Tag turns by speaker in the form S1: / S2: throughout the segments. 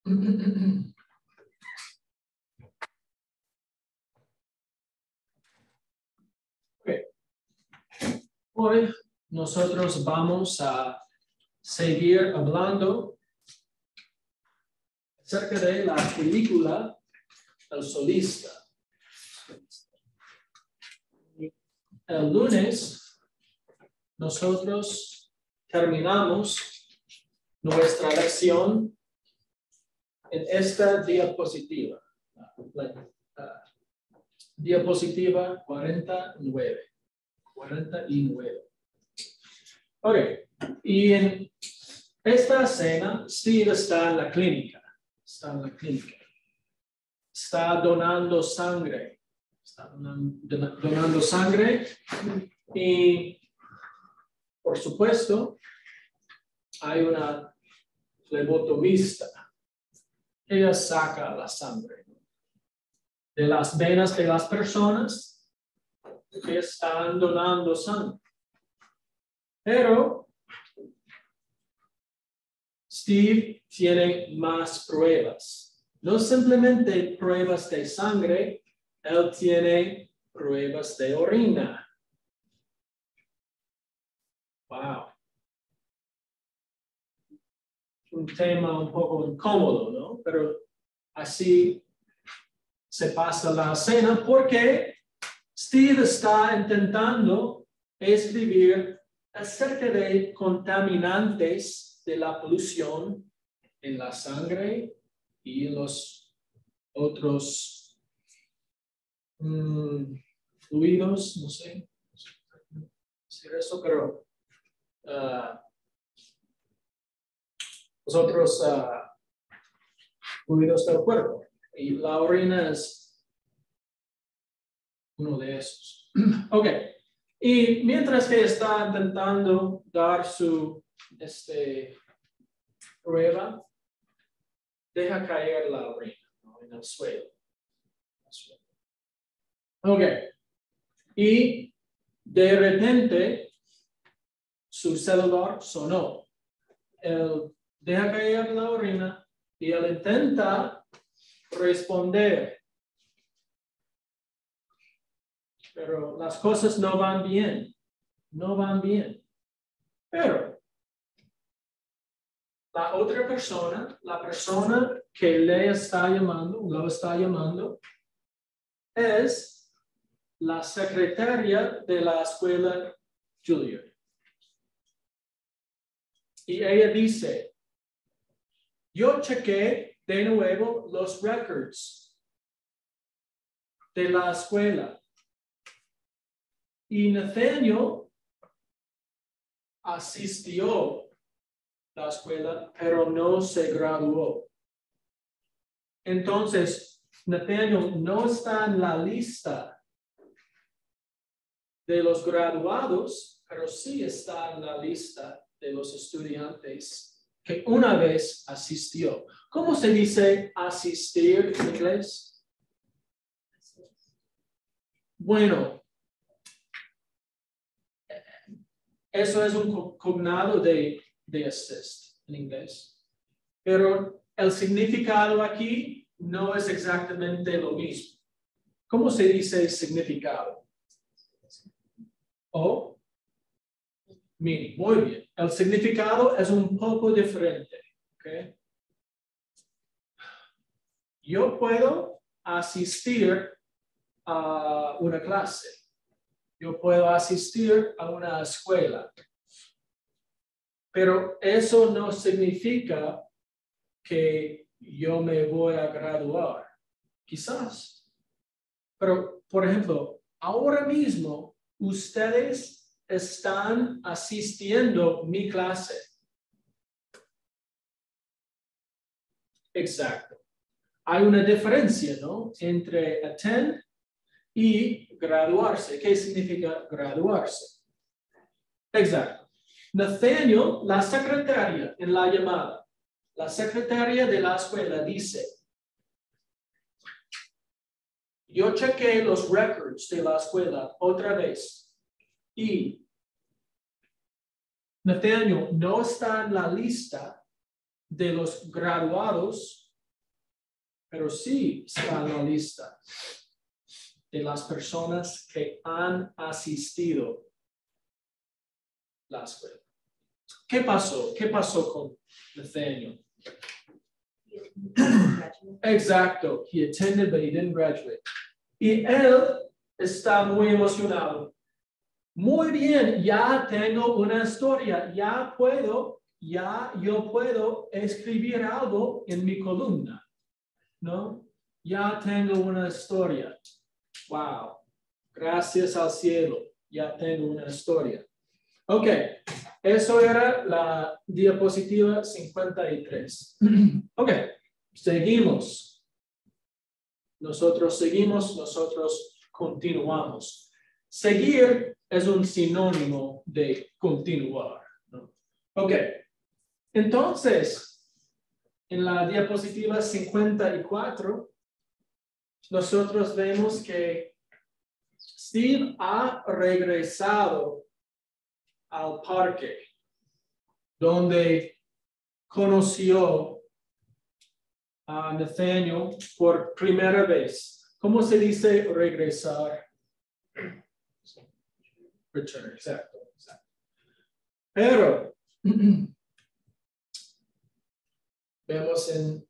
S1: Okay. Hoy nosotros vamos a seguir hablando acerca de la película El Solista. El lunes nosotros terminamos nuestra lección en esta diapositiva. Diapositiva 49. Ok, y en esta escena, Steve está en la clínica. Está donando sangre. Y, por supuesto, hay una flebotomista. Ella saca la sangre de las venas de las personas que están donando sangre. Pero Steve tiene más pruebas. No simplemente pruebas de sangre, él tiene pruebas de orina. Wow. Un tema un poco incómodo, ¿no? Pero así se pasa la escena porque Steve está intentando escribir acerca de contaminantes de la polución en la sangre y en los otros fluidos, no sé decir eso, pero los otros fluidos del cuerpo. Y la orina es uno de esos. Ok. Y mientras que está intentando dar su prueba, deja caer la orina, ¿no? En el suelo. Ok. Y de repente su celular sonó. Él deja caer la orina y él intenta responder. Pero las cosas no van bien. Pero la otra persona, la persona que lo está llamando, es la secretaria de la escuela Juilliard. Y ella dice, yo chequé de nuevo los records de la escuela. Y Nathaniel asistió a la escuela, pero no se graduó. Entonces, Nathaniel no está en la lista de los graduados, pero sí está en la lista de los estudiantes que una vez asistió. ¿Cómo se dice asistir en inglés? Bueno, eso es un cognado de assist en inglés. Pero el significado aquí no es exactamente lo mismo. ¿Cómo se dice significado? O meaning. Muy bien. El significado es un poco diferente. ¿Okay? Yo puedo asistir a una clase. Yo puedo asistir a una escuela. Pero eso no significa que yo me voy a graduar. Quizás. Pero, por ejemplo, ahora mismo ustedes están asistiendo a mi clase. Exacto. Hay una diferencia, ¿no? Entre attend y graduarse. ¿Qué significa graduarse? Exacto. Nathaniel, la secretaria en la llamada, la secretaria de la escuela dice, yo chequé los records de la escuela otra vez y Nathaniel no está en la lista de los graduados pero sí está en la lista de las personas que han asistido a la escuela. ¿Qué pasó? ¿Qué pasó con Nathaniel? Exacto. He attended, but he didn't graduate. Y él está muy emocionado. Muy bien, ya tengo una historia. Yo puedo escribir algo en mi columna, ¿no? Ya tengo una historia. Wow. Gracias al cielo. Ya tengo una historia. Ok. Eso era la diapositiva 53. Ok. Seguimos. Nosotros seguimos, nosotros continuamos. Seguir es un sinónimo de continuar, ¿no? Ok. Entonces, en la diapositiva 54, nosotros vemos que Steve ha regresado al parque, donde conoció a Nathaniel por primera vez. ¿Cómo se dice regresar? Return, exacto. Pero vemos en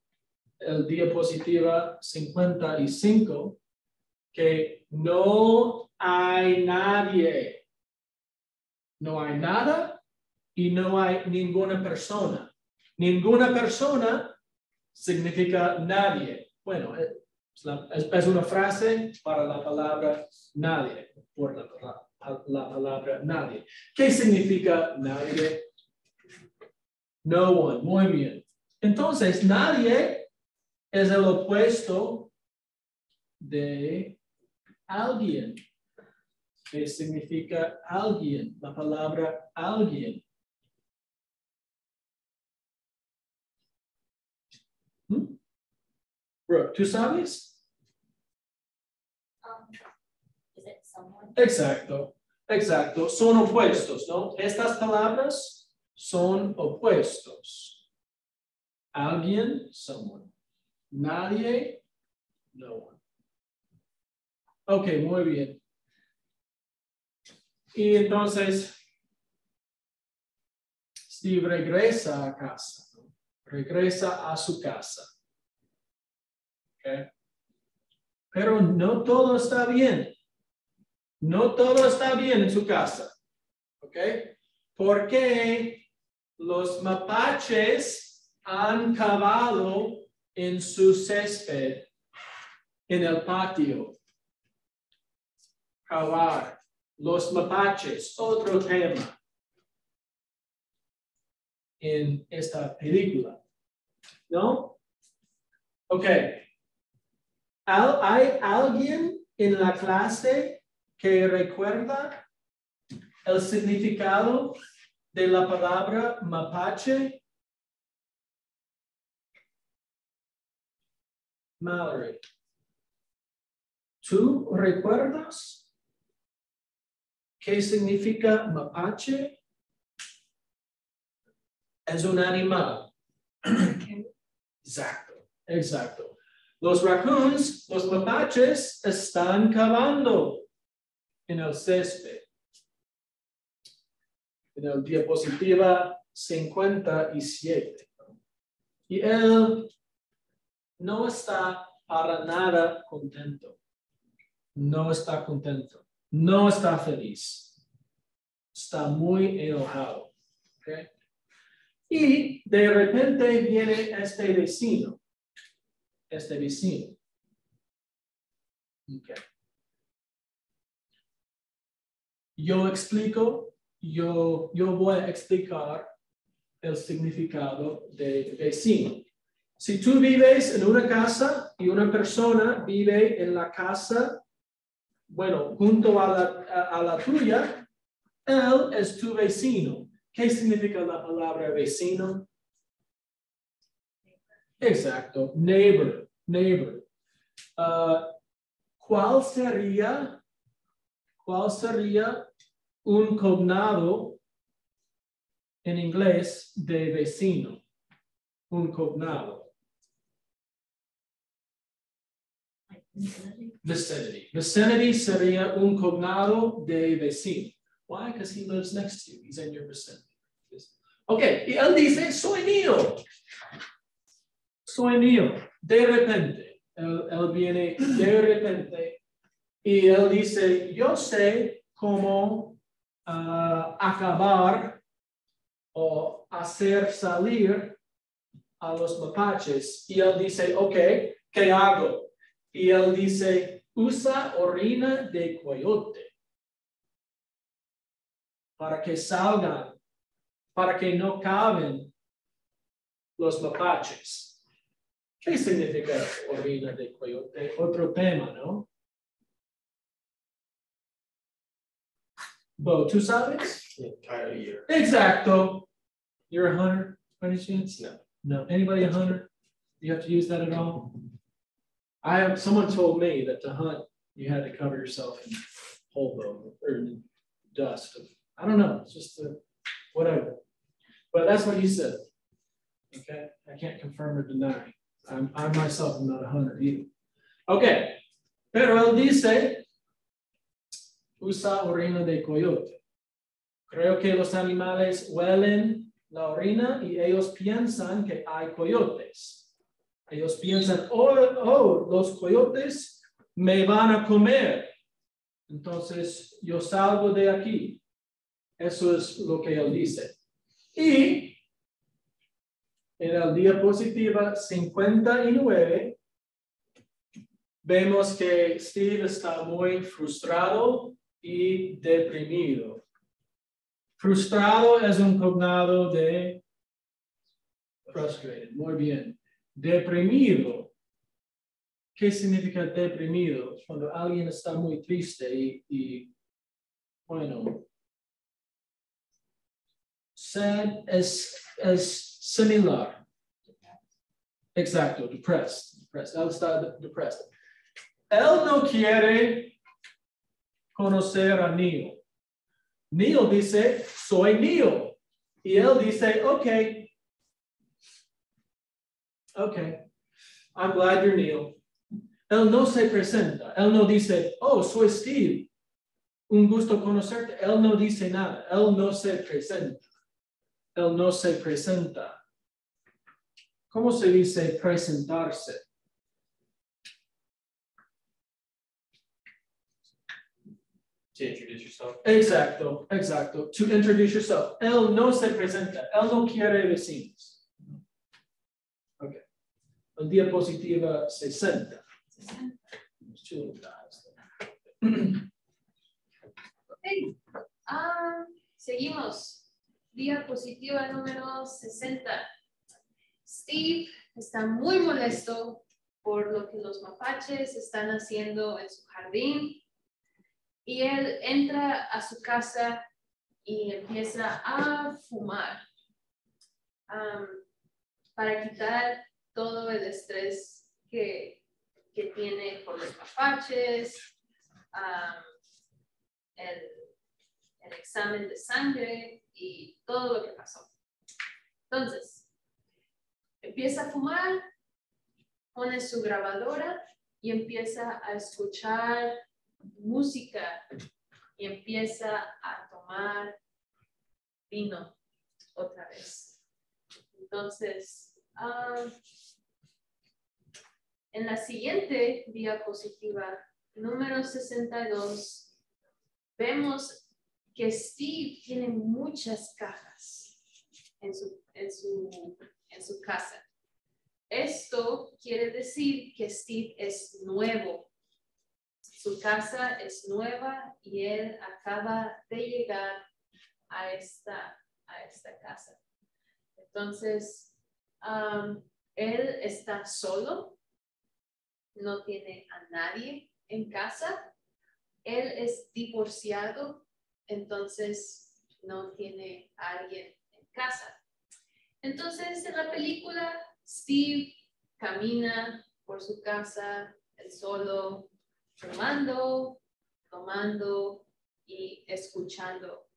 S1: el diapositiva 55 que no hay nadie. No hay nada y no hay ninguna persona. Ninguna persona significa nadie. Bueno, es una frase para la palabra nadie, por la palabra nadie. ¿Qué significa nadie? No one. Muy bien. Entonces, nadie es el opuesto de alguien. ¿Qué significa alguien? La palabra alguien. Brooke, ¿tú sabes?
S2: Is it someone?
S1: Exacto, exacto. Son opuestos, ¿no? Estas palabras son opuestos. Alguien, someone. Nadie, no one. Ok, muy bien. Y entonces, Steve regresa a casa, ¿no? Regresa a su casa. Okay. Pero no todo está bien. No todo está bien en su casa. ¿Ok? Porque los mapaches han cavado en su césped en el patio. Cavar. Los mapaches, otro tema en esta película. ¿No? Ok. ¿Hay alguien en la clase que recuerda el significado de la palabra mapache? Mallory. ¿Tú recuerdas qué significa mapache? Es un animal. Exacto, exacto. Los raccoons, los mapaches, están cavando en el césped. En el diapositiva 57. Y él no está para nada contento. No está contento. No está feliz. Está muy enojado. ¿Okay? Y de repente viene este vecino. Este vecino. Okay. Yo voy a explicar el significado de vecino. Si tú vives en una casa y una persona vive en la casa, bueno, junto a la tuya, él es tu vecino. ¿Qué significa la palabra vecino? Exacto, neighbor. ¿Cuál sería un cognado en inglés de vecino? Un cognado. Vicinity. Vicinity sería un cognado de vecino. Why? Because he lives next to you. He's in your vicinity. Okay, y él dice, soy mío. Soy mío. De repente. Él viene de repente. Y él dice, yo sé cómo acabar o hacer salir a los mapaches. Y él dice, ok, ¿qué hago? Y él dice, usa orina de coyote para que salgan, para que no caben los mapaches. ¿Qué significa orina de coyote? Otro tema, ¿no? Bo, ¿tú sabes?
S3: The entire year.
S1: Exacto. You're a hunter, by any chance?
S3: No.
S1: No. Anybody a hunter? Do you have to use that at all? Someone told me that to hunt, you had to cover yourself in polvo or in dust. I don't know. It's just whatever. But that's what he said. Okay. I can't confirm or deny. I myself am not a hunter either. Okay. Pero él dice, usa orina de coyote. Creo que los animales huelen la orina y ellos piensan que hay coyotes. Ellos piensan, oh, los coyotes me van a comer. Entonces yo salgo de aquí. Eso es lo que él dice. Y en la diapositiva 59 vemos que Steve está muy frustrado y deprimido. Frustrado es un cognado de frustrated. Muy bien. Deprimido. ¿Qué significa deprimido? Cuando alguien está muy triste y bueno, sad es similar. Exacto, depressed. Él está depressed. Él no quiere conocer a Neil. Neil dice, soy Neil. Y él dice, okay, I'm glad you're Neil. Él no se presenta. Él no dice, oh, soy Steve. Un gusto conocerte. Él no dice nada. Él no se presenta. Él no se presenta. ¿Cómo se dice presentarse?
S3: To introduce yourself.
S1: Exacto. To introduce yourself. Él no se presenta. Él no quiere vecinos. Okay. La diapositiva 60.
S4: Okay. Seguimos. Diapositiva número 60. Steve está muy molesto por lo que los mapaches están haciendo en su jardín. Y él entra a su casa y empieza a fumar para quitar todo el estrés que tiene por los mapaches, el examen de sangre y todo lo que pasó. Entonces, empieza a fumar, pone su grabadora y empieza a escuchar música y empieza a tomar vino otra vez. Entonces, en la siguiente diapositiva, número 62, vemos que Steve tiene muchas cajas en su casa. Esto quiere decir que Steve es nuevo. Su casa es nueva y él acaba de llegar a esta casa. Entonces, él está solo, no tiene a nadie en casa. Él es divorciado, entonces no tiene a alguien en casa. Entonces, en la película, Steve camina por su casa, él solo, fumando, tomando y escuchando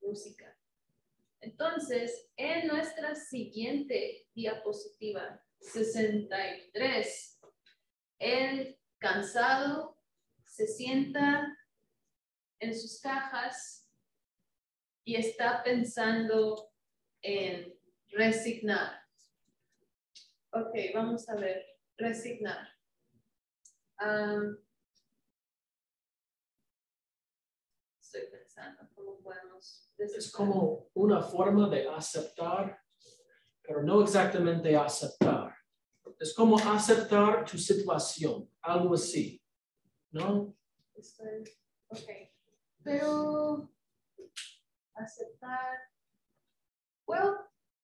S4: música. Entonces, en nuestra siguiente diapositiva, 63, Él, cansado, se sienta en sus cajas y está pensando en resignar. Ok, vamos a ver, resignar. Estoy pensando cómo podemos resignar.
S1: Es como una forma de aceptar, pero no exactamente aceptar. Es como aceptar tu situación, algo así, ¿no?
S4: Ok, pero aceptar. Bueno,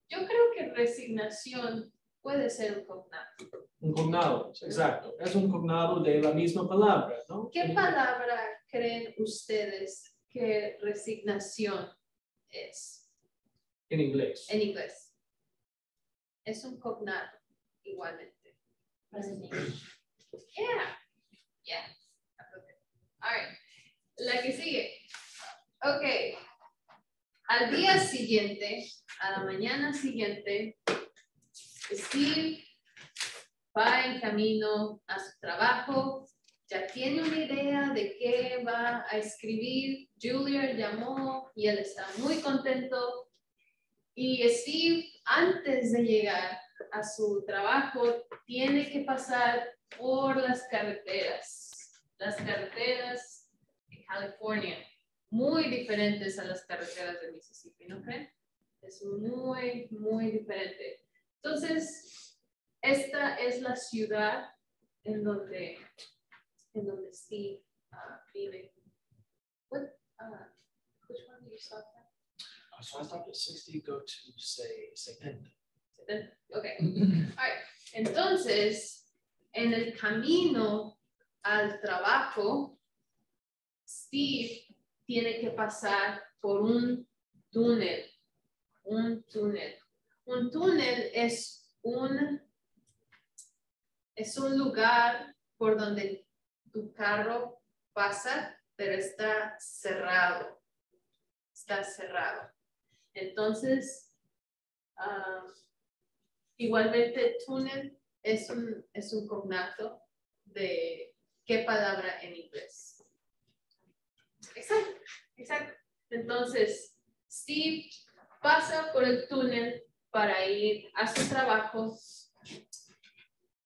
S4: yo creo que resignación puede ser un cognado.
S1: Un cognado, exacto. Es un cognado de la misma palabra, ¿no?
S4: ¿Qué palabra creen ustedes que resignación es
S1: En inglés.
S4: en inglés? Es un cognado, igualmente. Yeah. Yeah. All right. La que sigue. Ok. Al día siguiente, a la mañana siguiente, Steve va en camino a su trabajo, ya tiene una idea de qué va a escribir. Julia llamó y él está muy contento. Y Steve, antes de llegar a su trabajo, tiene que pasar por las carreteras de California, muy diferentes a las carreteras de Mississippi, ¿no creen? Es muy, muy diferente. Entonces, esta es la ciudad en donde Steve vive. Which one do you stop at?
S1: So I stopped at 60, go to say 70.
S4: Okay. All right. Entonces, en el camino al trabajo, Steve tiene que pasar por un túnel. Un túnel. Un túnel es un lugar por donde tu carro pasa, pero está cerrado. Está cerrado. Entonces, igualmente túnel es un cognato de qué palabra en inglés. Exacto, exacto. Entonces, Steve pasa por el túnel para ir a su trabajo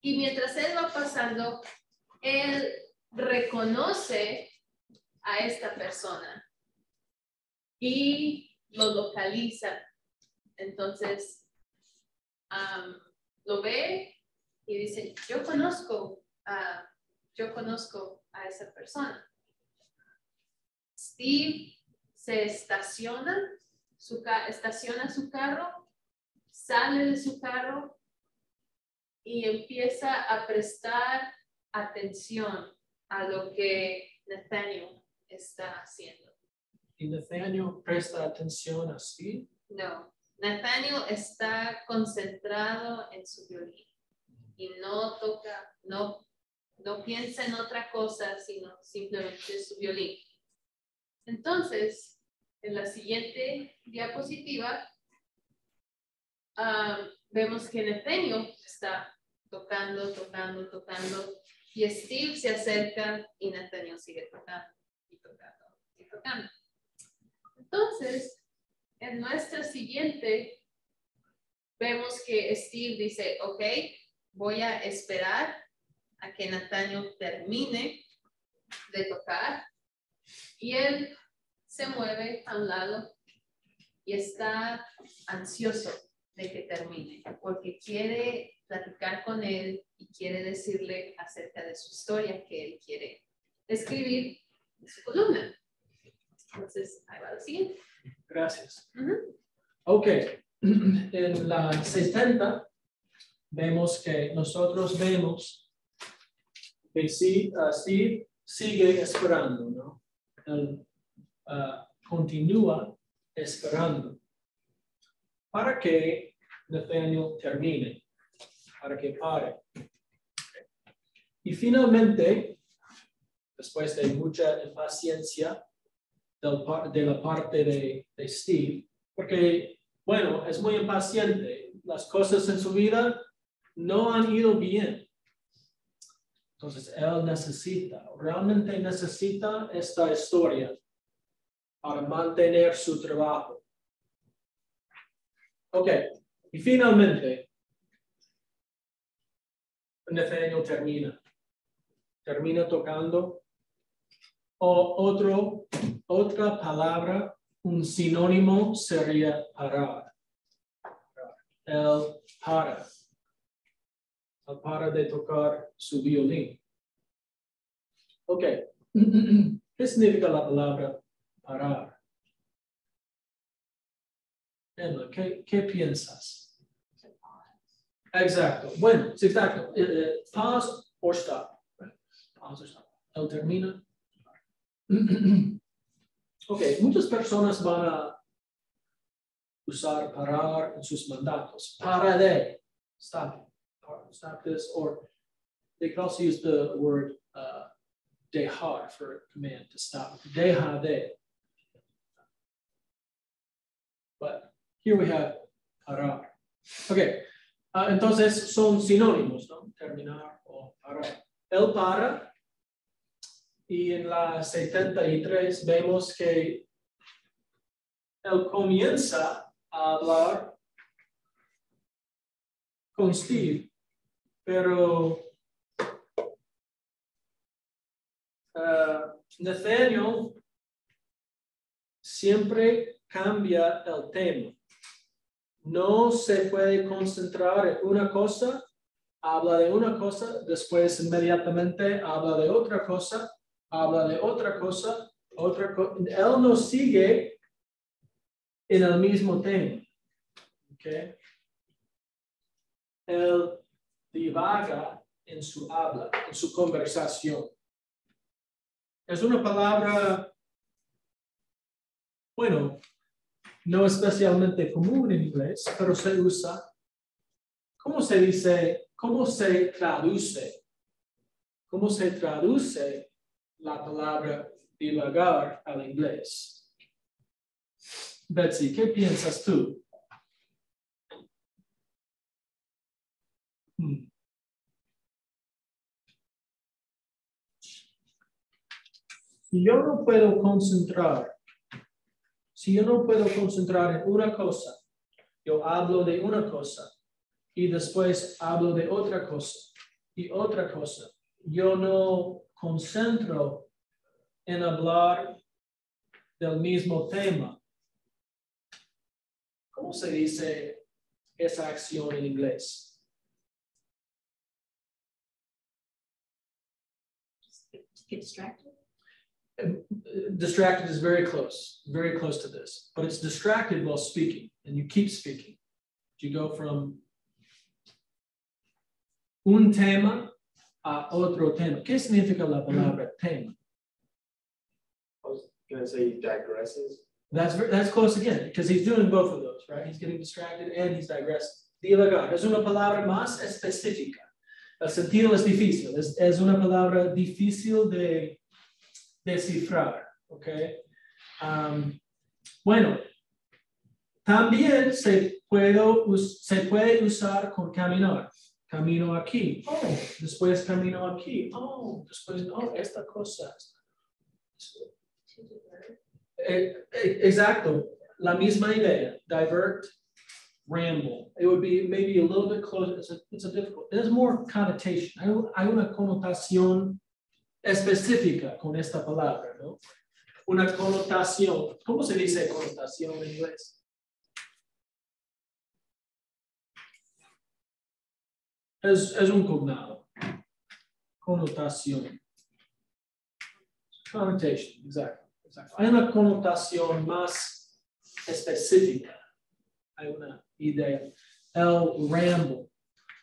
S4: y mientras él va pasando, él reconoce a esta persona y lo localiza. Entonces, lo ve y dice, yo conozco a esa persona. Steve se estaciona su carro, sale de su carro y empieza a prestar atención a lo que Nathaniel está haciendo.
S1: ¿Y Nathaniel presta atención a Steve?
S4: No, Nathaniel está concentrado en su violín y no toca, no piensa en otra cosa, sino simplemente su violín. Entonces, en la siguiente diapositiva, vemos que Nathaniel está tocando, y Steve se acerca y Nathaniel sigue tocando y tocando y tocando. Entonces, en nuestra siguiente, vemos que Steve dice, ok, voy a esperar a que Nathaniel termine de tocar, y él se mueve a un lado y está ansioso de que termine, porque quiere platicar con él y quiere decirle acerca de su historia que él quiere escribir en su columna. Entonces, ahí va lo siguiente.
S1: Gracias. Ok, en la 60 vemos que Steve sigue esperando, ¿no? Él continúa esperando para que Nathaniel termine, para que pare. Y finalmente, después de mucha impaciencia de la parte de Steve, porque, bueno, es muy impaciente, las cosas en su vida no han ido bien. Entonces, él realmente necesita esta historia para mantener su trabajo. Ok, y finalmente, Nathaniel termina tocando otra palabra, un sinónimo sería parar. Él para de tocar su violín. Ok, ¿qué significa la palabra parar? Emma, ¿qué piensas? Exacto, bueno, exacto. Pause or stop. Pause or stop. Él termina. Ok, muchas personas van a usar parar en sus mandatos. Para de, stop this, or they can also use the word dejar for a command to stop. Deja de. But here we have parar. Ok, entonces son sinónimos, ¿no? Terminar o parar. Él para, y en la 73 vemos que él comienza a hablar con Steve, pero Nathaniel siempre cambia el tema. No se puede concentrar en una cosa, habla de una cosa, después inmediatamente habla de otra cosa, habla de otra cosa, Él no sigue en el mismo tema. Okay. Él divaga en su habla, en su conversación. Es una palabra, bueno, no especialmente común en inglés, pero se usa. ¿Cómo se dice? ¿Cómo se traduce? ¿Cómo se traduce la palabra divagar al inglés? Betsy, ¿qué piensas tú? Si yo no puedo concentrar en una cosa, yo hablo de una cosa y después hablo de otra cosa y otra cosa. Yo no concentro en hablar del mismo tema. ¿Cómo se dice esa acción en inglés?
S2: Get distracted.
S1: Distracted is very close to this, but it's distracted while speaking, and you keep speaking. You go from un tema a otro tema. ¿Qué significa la palabra tema?
S3: I was going to say he digresses.
S1: That's close again, because he's doing both of those, right? He's getting distracted and he's digressing. Divagar es una palabra más específica. El sentido es difícil, es una palabra difícil de descifrar, ¿ok? Bueno, también se puede usar con caminar. Camino aquí, después camino aquí, después, esta cosa. Exacto, la misma idea, divert, ramble. It would be maybe a little bit closer, it's a difficult, there's more connotation. Hay una connotación específica con esta palabra, ¿no? Una connotación. ¿Cómo se dice connotación en inglés? Es un cognado. Connotación. Connotation, exacto. Hay una connotación más específica. Hay una idea. El ramble.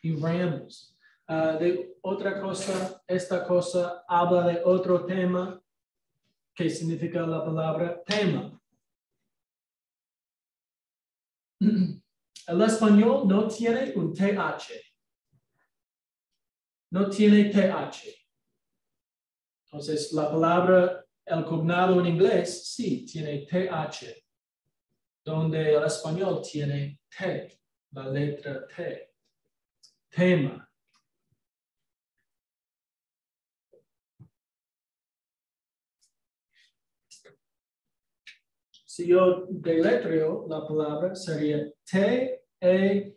S1: He rambles. De otra cosa, esta cosa habla de otro tema. ¿Qué significa la palabra tema? El español no tiene un TH. No tiene TH. Entonces, la palabra, el cognado en inglés, sí, tiene TH. Donde el español tiene T, la letra T. Tema. Si yo deletreo la palabra, sería T-E-M-A.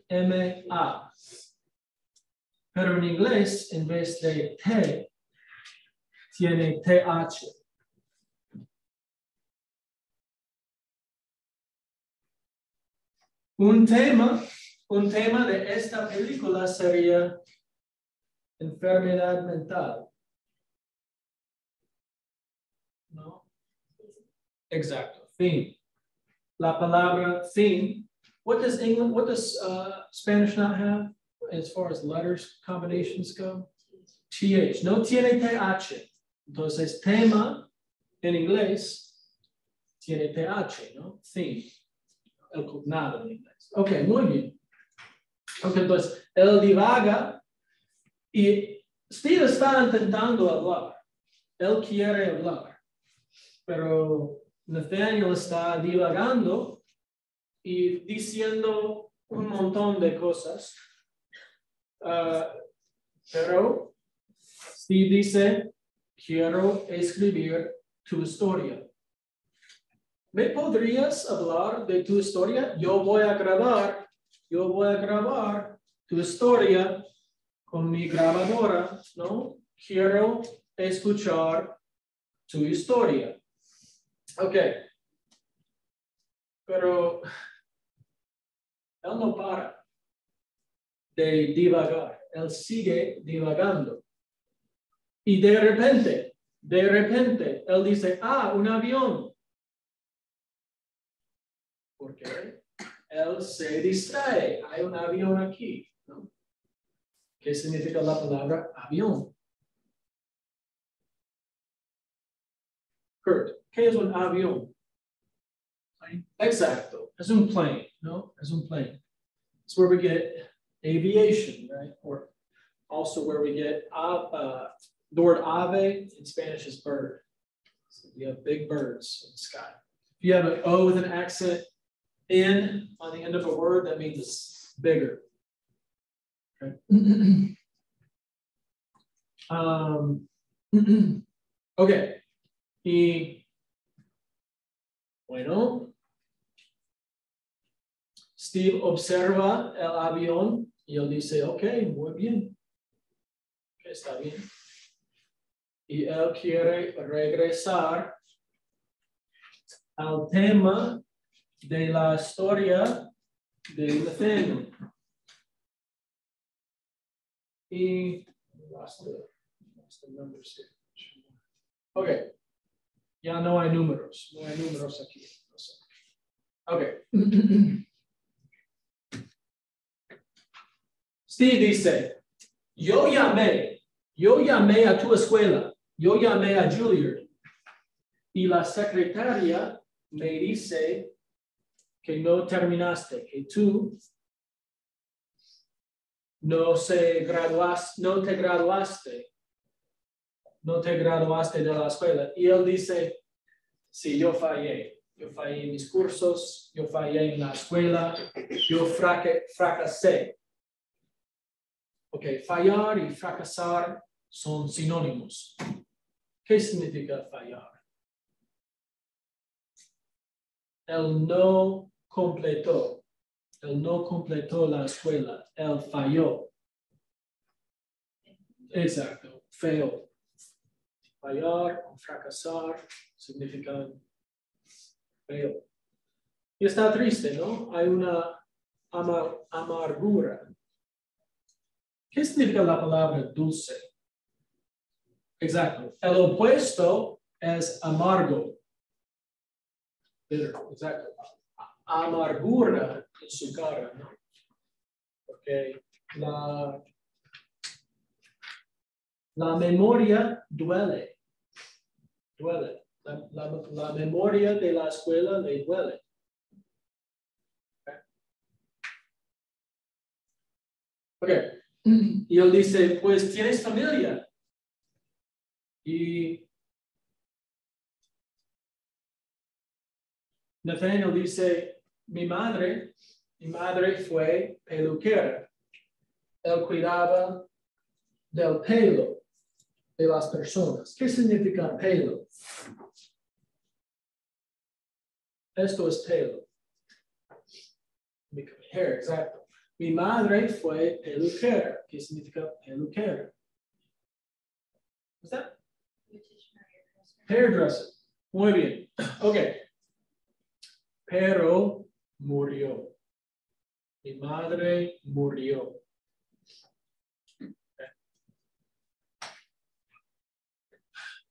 S1: Pero en inglés, en vez de T, tiene TH. Un tema de esta película sería enfermedad mental. ¿No? Exacto, theme. La palabra theme. What does Spanish not have as far as letters combinations go? TH. No tiene TH. Entonces, tema en inglés tiene TH, ¿no? Theme. El cognado en inglés. Ok, muy bien. Ok, entonces, él divaga y Steve está intentando hablar. Él quiere hablar. Pero Nathaniel está divagando y diciendo un montón de cosas. Pero Steve dice, quiero escribir tu historia. ¿Me podrías hablar de tu historia? Yo voy a grabar tu historia con mi grabadora, ¿no? Quiero escuchar tu historia. Ok. Pero él no para de divagar. Él sigue divagando. Y de repente, él dice, un avión. Porque él se distrae. Hay un avión aquí, ¿no? ¿Qué significa la palabra avión? Kurt, ¿qué es un avión? Exacto. Es un plane, ¿no? Es un plane. It's where we get aviation, right? Or also where we get the word ave in Spanish is bird. So you have big birds in the sky. If you have an O with an accent in on the end of a word, that means it's bigger. Okay. Okay. Y bueno, Steve observa el avión y él dice, ok, muy bien. Okay, está bien. Y él quiere regresar al tema de la historia de Nathaniel. Y lost the numbers here. Ok. Ya no hay números. No hay números aquí. Ok. Steve dice, yo llamé a tu escuela. Yo llamé a Juilliard. Y la secretaria me dice que no terminaste, que tú no te graduaste de la escuela. Y él dice, sí, yo fallé en mis cursos, yo fallé en la escuela, yo fracasé. Ok, fallar y fracasar son sinónimos. ¿Qué significa fallar? Él no completó la escuela, él falló. Exacto, failed. Fallar o fracasar significan fail. Y está triste, ¿no? Hay una amargura. ¿Qué significa la palabra dulce? Exacto. El opuesto es amargo. Exacto. Amargura en su cara, ¿no? Porque la memoria duele. La memoria de la escuela le duele. Ok. Y él dice, pues tienes familia. Y Nathaniel dice, mi madre fue peluquera. Él cuidaba del pelo de las personas. ¿Qué significa pelo? Esto es pelo. Hair, exacto. Mi madre fue peluquera. ¿Qué significa peluquera? ¿What's that? Hairdresser. Muy bien. Ok. Pero murió. Mi madre murió.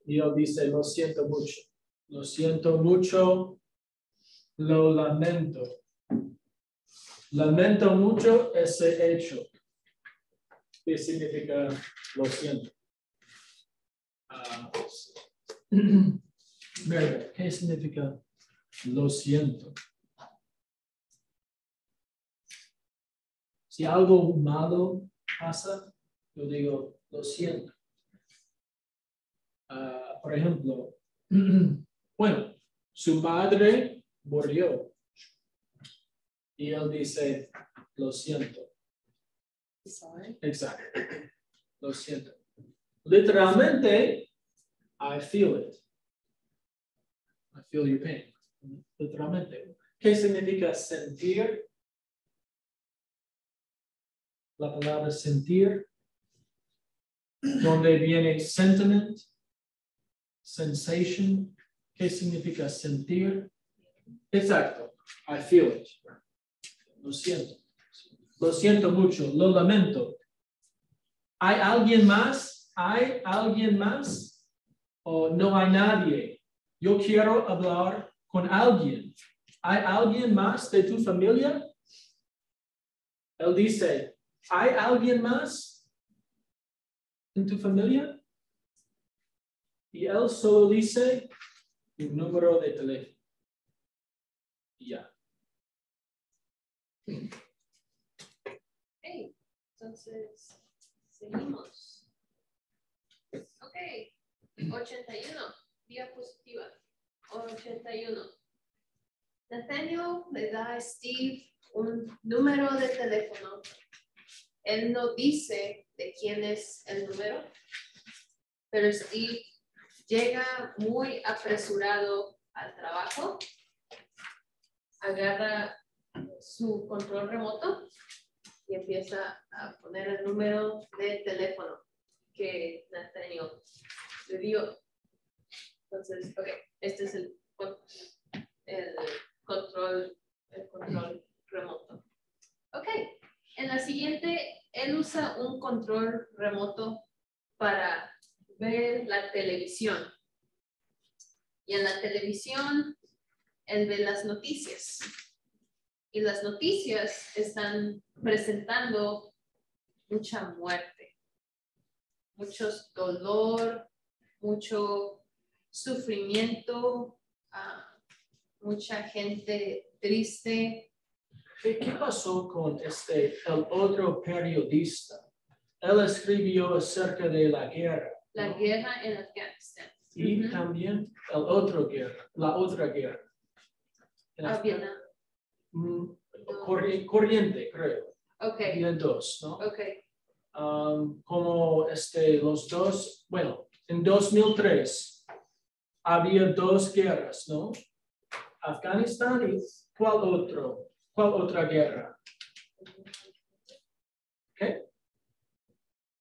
S1: Y él dice, lo siento mucho. Lo siento mucho. Lo lamento. Lamento mucho ese hecho. ¿Qué significa lo siento? Mira, ¿qué significa lo siento? Si algo malo pasa, yo digo lo siento. Por ejemplo, bueno, su madre murió. Y él dice, lo siento.
S2: Sorry.
S1: Exacto. Lo siento. Literalmente, I feel it. I feel your pain. Literalmente. ¿Qué significa sentir? La palabra sentir. ¿Dónde viene sentiment? Sensation. ¿Qué significa sentir? Exacto. I feel it. Lo siento. Lo siento mucho. Lo lamento. ¿Hay alguien más? ¿Hay alguien más? ¿O no hay nadie? Yo quiero hablar con alguien. ¿Hay alguien más de tu familia? Él dice, ¿hay alguien más en tu familia? Y él solo dice un número de teléfono. Y ya.
S4: Ok, entonces seguimos. Ok, 81, diapositiva 81. Nathaniel le da a Steve un número de teléfono. Él no dice de quién es el número, pero Steve llega muy apresurado al trabajo, agarra su control remoto y empieza a poner el número de teléfono que Nathaniel le dio. Entonces, ok, este es el control remoto. Ok, en la siguiente, él usa un control remoto para ver la televisión. Y en la televisión, él ve las noticias. Y las noticias están presentando mucha muerte, mucho dolor, mucho sufrimiento, mucha gente triste.
S1: ¿Qué pasó con el otro periodista? Él escribió acerca de la guerra.
S4: La
S1: ¿no?
S4: guerra en Afganistán.
S1: Y también la otra guerra.
S4: Vietnam.
S1: Corriente, creo.
S4: Ok,
S1: Había dos, ¿no?
S4: ok.
S1: Como los dos, bueno, en 2003 había dos guerras, ¿no? Afganistán y ¿cuál otra guerra? ¿Qué?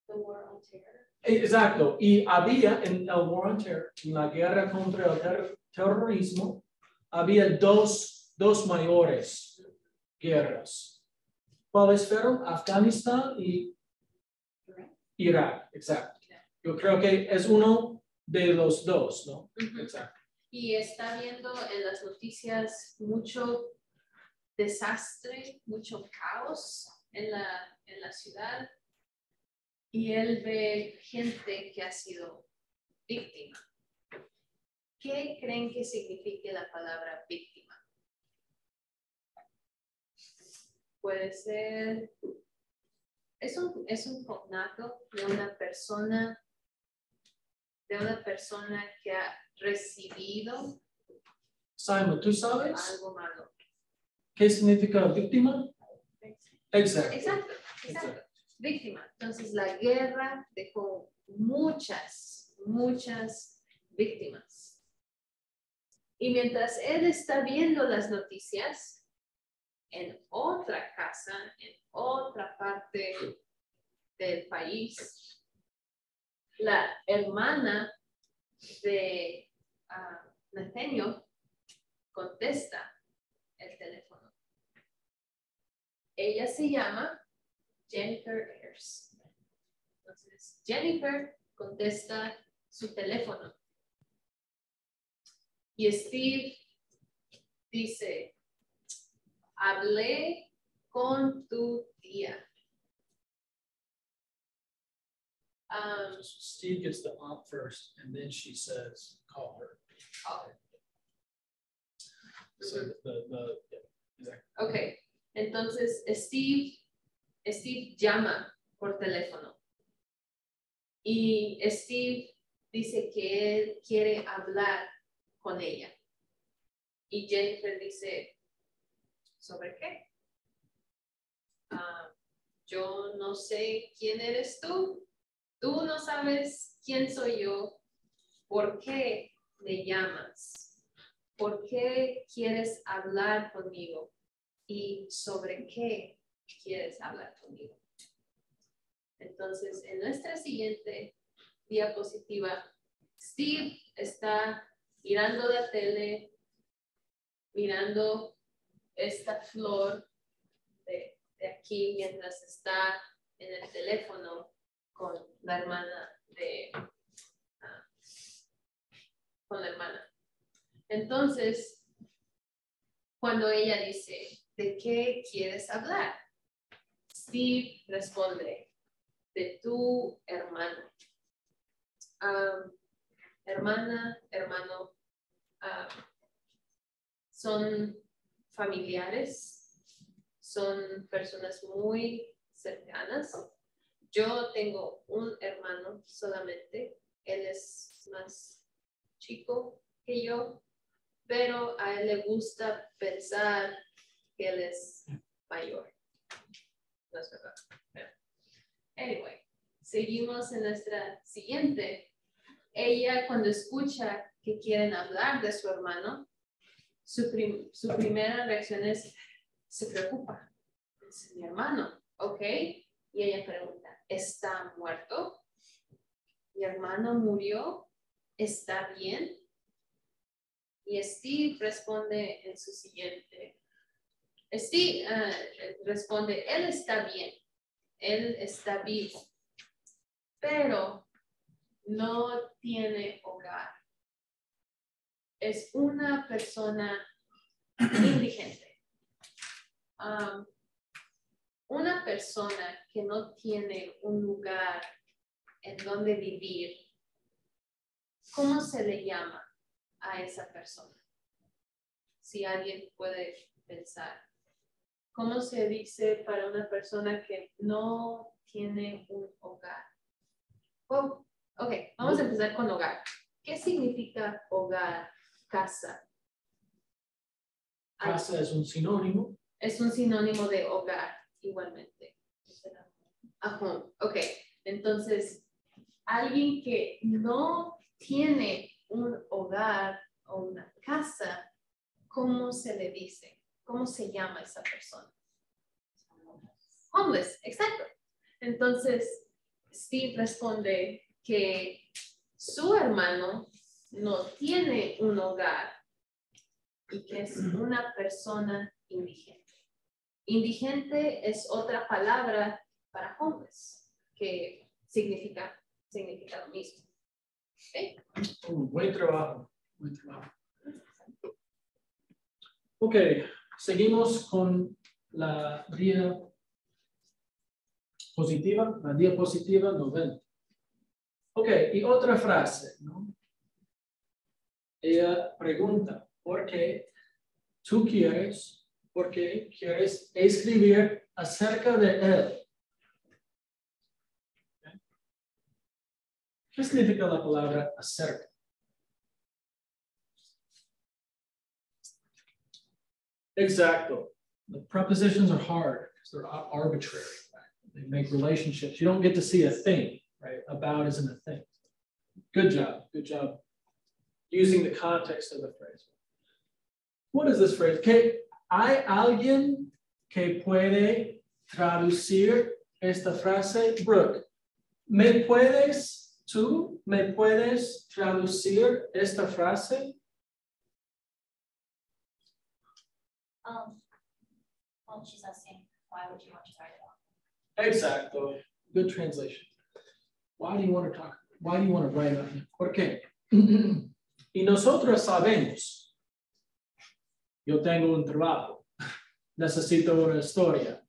S4: The War on Terror.
S1: Exacto, y había en el War on Terror, en la guerra contra el terrorismo, había dos mayores guerras. ¿Cuáles fueron? Afganistán y Irak, exacto. Yo creo que es uno de los dos, ¿no? Exacto.
S4: Y está viendo en las noticias mucho desastre, mucho caos en la ciudad. Y él ve gente que ha sido víctima. ¿Qué creen que signifique la palabra víctima? Puede ser, es un cognato de una persona que ha recibido
S1: Simon, ¿tú sabes
S4: algo malo.
S1: qué significa víctima? Exacto.
S4: Exacto. Víctima. Entonces la guerra dejó muchas víctimas. Y mientras él está viendo las noticias, en otra casa, en otra parte del país, la hermana de Nathaniel contesta el teléfono. Ella se llama Jennifer Ayers. Entonces, Jennifer contesta su teléfono. Y Steve dice, hablé con tu tía.
S1: Steve gets the aunt first, and then she says, call her.
S4: Call her.
S1: So yeah, exactly.
S4: Ok, entonces Steve llama por teléfono. Y Steve dice que él quiere hablar con ella. Y Jennifer dice, ¿sobre qué? Yo no sé quién eres tú. Tú no sabes quién soy yo. ¿Por qué me llamas? ¿Por qué quieres hablar conmigo? ¿Y sobre qué quieres hablar conmigo? Entonces, en nuestra siguiente diapositiva, Steve está mirando la tele, mirando esta flor de aquí mientras está en el teléfono con la hermana Entonces, cuando ella dice, ¿de qué quieres hablar? Steve responde, de tu hermano. Hermano, son familiares, son personas muy cercanas. Yo tengo un hermano solamente, él es más chico que yo, pero a él le gusta pensar que él es mayor. No es verdad. Anyway, seguimos en nuestra siguiente. Ella, cuando escucha que quieren hablar de su hermano, su primera reacción es, se preocupa. Es mi hermano, ¿ok? Y ella pregunta, ¿está muerto? ¿Mi hermano murió? ¿Está bien? Y Steve responde en su siguiente. Steve responde, él está bien. Él está vivo. Pero no tiene hogar. Es una persona indigente. Una persona que no tiene un lugar en donde vivir, ¿cómo se le llama a esa persona? Si alguien puede pensar. ¿Cómo se dice para una persona que no tiene un hogar? Oh, ok, vamos a empezar con hogar. ¿Qué significa hogar, casa?
S1: Casa es un sinónimo.
S4: Es un sinónimo de hogar, igualmente. Ajá, ok. Entonces, alguien que no tiene un hogar o una casa, ¿cómo se le dice? ¿Cómo se llama esa persona? Homeless, exacto. Entonces, Steve responde que su hermano no tiene un hogar y que es una persona indigente. Indigente es otra palabra para homeless, que significa lo mismo. ¿Okay?
S1: Buen trabajo. Buen trabajo. Ok, seguimos con la diapositiva 90. Ok, y otra frase, ¿no? Ella pregunta, ¿por qué quieres escribir acerca de él? Okay. ¿Qué significa la palabra acerca? Exacto. The prepositions are hard because they're arbitrary. Right? They make relationships. You don't get to see a thing, right? About isn't a thing. Good job. Good job using the context of the phrase. What is this phrase? Que hay alguien que puede traducir esta frase. Brooke, ¿me puedes traducir esta frase?
S5: Well, she's asking, why would you want to write it off?
S1: Exacto. Good translation. Why do you want to talk? Why do you want to write about it? ¿Por qué? Y nosotros sabemos, yo tengo un trabajo, necesito una historia,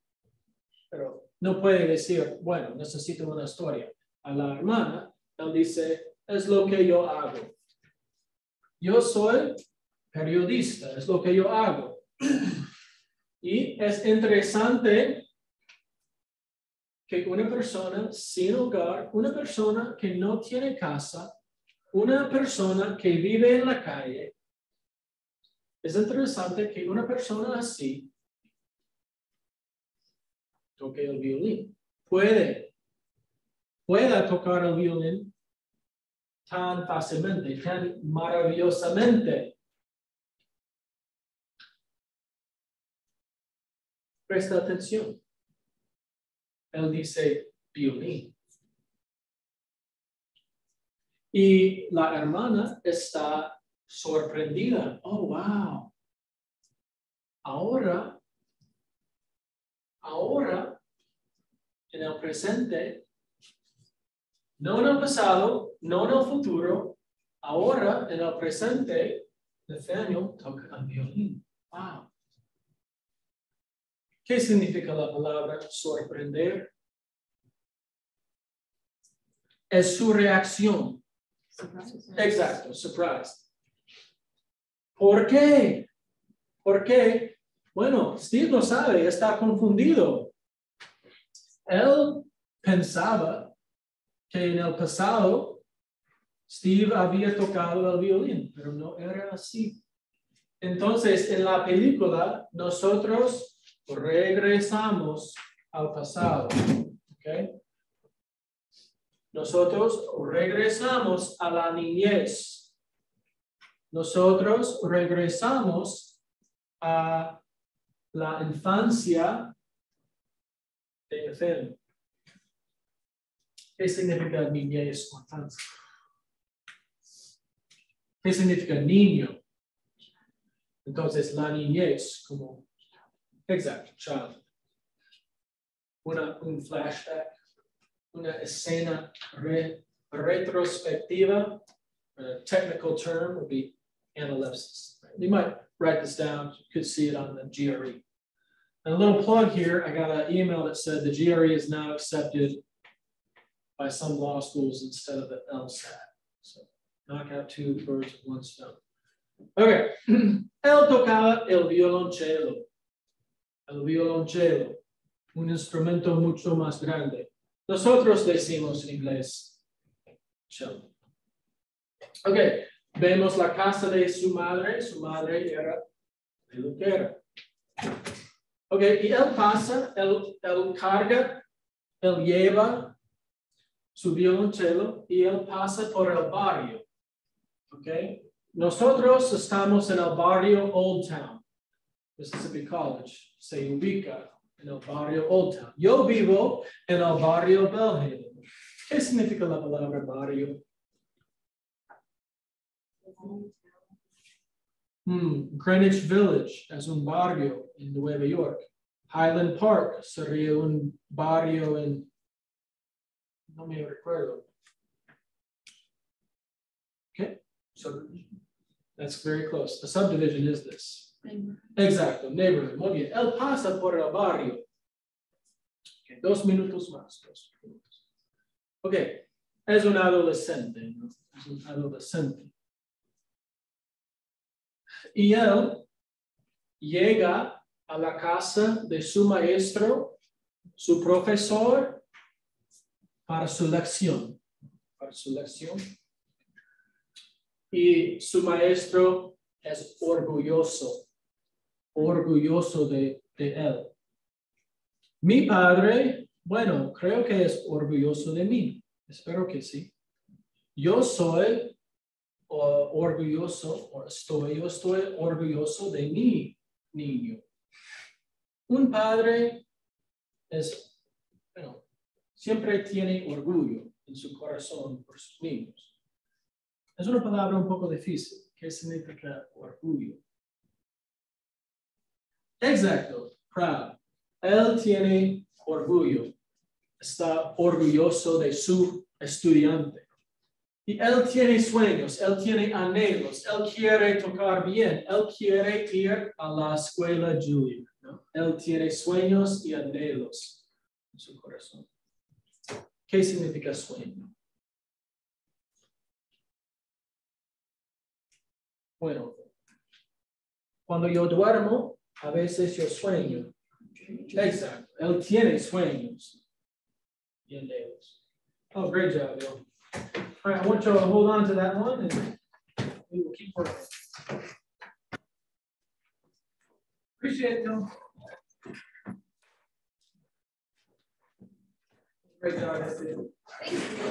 S1: pero no puede decir, bueno, necesito una historia. A la hermana, él dice, es lo que yo hago. Yo soy periodista, es lo que yo hago. Y es interesante que una persona sin hogar, una persona que no tiene casa, una persona que vive en la calle, es interesante que una persona así toque el violín. Pueda tocar el violín tan fácilmente, tan maravillosamente. Presta atención. Él dice violín. Y la hermana está sorprendida. Oh, wow. Ahora, en el presente, no en el pasado, no en el futuro, ahora en el presente, Nathaniel toca el violín. Wow. ¿Qué significa la palabra sorprender? Es su reacción. Exacto, surprise. ¿Por qué? ¿Por qué? Bueno, Steve no sabe, está confundido. Él pensaba que en el pasado Steve había tocado el violín, pero no era así. Entonces, en la película, nosotros regresamos al pasado. ¿Okay? Nosotros regresamos a la niñez. Nosotros regresamos a la infancia de Ethel. ¿Qué significa niñez o infancia? ¿Qué significa niño? Entonces, la niñez como... Exacto, child. Un flashback, una escena retrospectiva. A technical term would be analepsis. You might write this down. You could see it on the GRE. And a little plug here, I got an email that said the GRE is now accepted by some law schools instead of the LSAT. So knock out two birds with one stone. Okay, él tocaba el violonchelo. El violonchelo, un instrumento mucho más grande. Nosotros decimos en inglés cello. Ok, vemos la casa de su madre era peluquera. Ok, y él pasa, él carga, él lleva su violonchelo y él pasa por el barrio. Ok, nosotros estamos en el barrio Old Town. Mississippi College se ubica en el barrio Old Town. Yo vivo en el barrio Belhaven. ¿Qué significa la palabra barrio? Greenwich Village es un barrio en Nueva York. Highland Park sería un barrio en... No me recuerdo. Okay, so that's very close. The subdivision is this. Exacto, neighborhood. Muy bien. Él pasa por el barrio. Okay, 2 minutos más. 2 minutos. Ok, es un adolescente, ¿no? Es un adolescente. Y él llega a la casa de su maestro, su profesor, para su lección. Para su lección. Y su maestro es orgulloso de él. Mi padre, bueno, creo que es orgulloso de mí. Espero que sí. Yo soy orgulloso, yo estoy orgulloso de mi niño. Un padre es, bueno, siempre tiene orgullo en su corazón por sus niños. Es una palabra un poco difícil. ¿Qué significa orgullo? Exacto, proud. Él tiene orgullo. Está orgulloso de su estudiante. Y él tiene sueños, él tiene anhelos, él quiere tocar bien, él quiere ir a la escuela Julia, ¿no? Él tiene sueños y anhelos en su corazón. ¿Qué significa sueño? Bueno, cuando yo duermo, a veces yo sueño. Exacto, él tiene sueños y anhelos. Oh, great job, Bill. All right, I want you to hold on to that one and we will keep working. Appreciate it, Bill. Great job, that's it.
S4: Thank you.